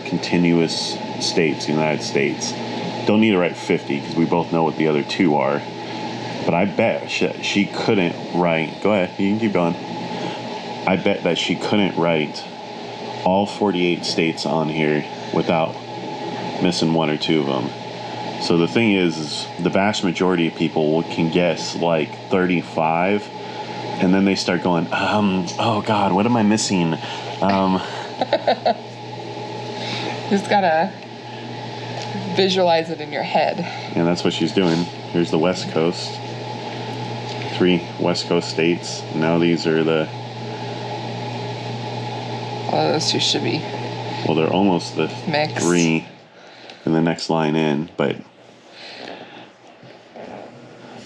continuous states in the United States. Don't need to write 50 because we both know what the other 2 are. But I bet she couldn't write... Go ahead, you can keep going. I bet that she couldn't write all 48 states on here without missing 1 or 2 of them. So the thing is the vast majority of people can guess like 35, and then they start going, oh God, what am I missing? Just gotta visualize it in your head. And that's what she's doing. Here's the West Coast. 3 West Coast states. Now these are the... Oh, those 2 should be... Well, they're almost the mixed. 3 in the next line in, but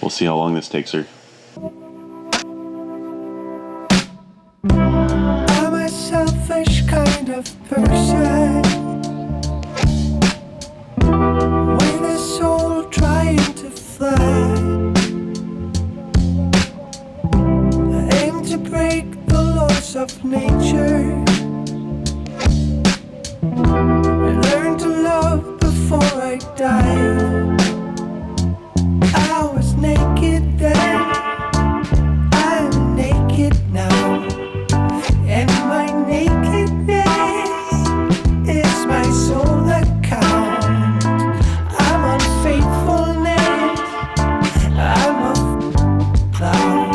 we'll see how long this takes her. I'm a selfish kind of person with a soul trying to fly. I aim to break the laws of nature and learn to love before I die. I was naked then, I'm naked now, and my nakedness is my sole account. I'm unfaithfulness, I'm a clown,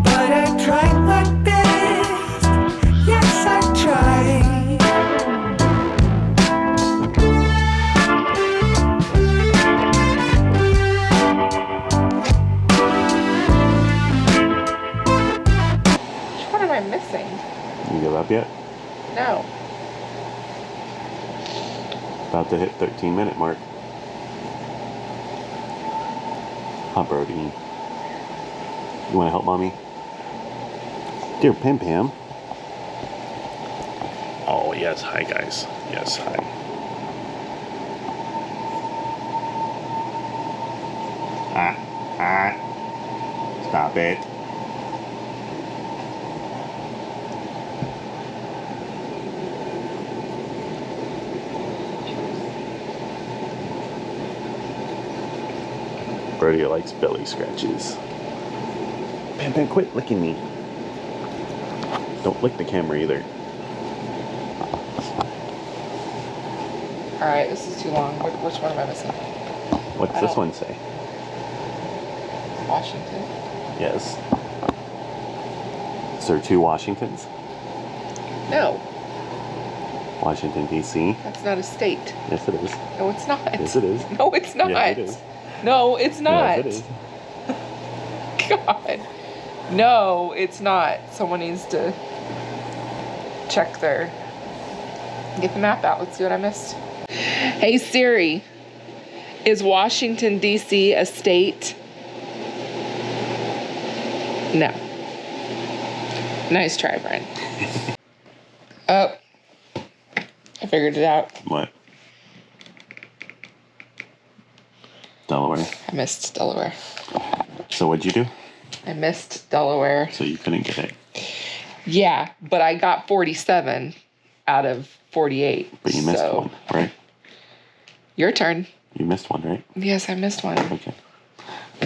but I tried my best, yes I tried. You give up yet? No. About to hit 13-minute mark. Huh, Brody? You want to help Mommy? Dear Pam Pam. Oh, yes. Hi, guys. Yes, hi. Stop it. Brody likes belly scratches. Pam Pam, quit licking me. Don't lick the camera either. Alright, this is too long. Which one am I missing? What's this one say? Washington? Yes. Is there 2 Washingtons? No. Washington, D.C.? That's not a state. Yes, it is. No, it's not. Yes, it is. No, it's not. Yes, it is. No, it's not. Yes, it is. God. No, it's not. Someone needs to check their... Get the map out. Let's see what I missed. Hey, Siri. Is Washington, D.C. a state? No. Nice try, Brian. Oh. I figured it out. What? Delaware. I missed Delaware. So what'd you do? I missed Delaware. So you couldn't get it. Yeah, but I got 47 out of 48. But you missed one, right? Your turn. You missed one, right? Yes, I missed one. Okay.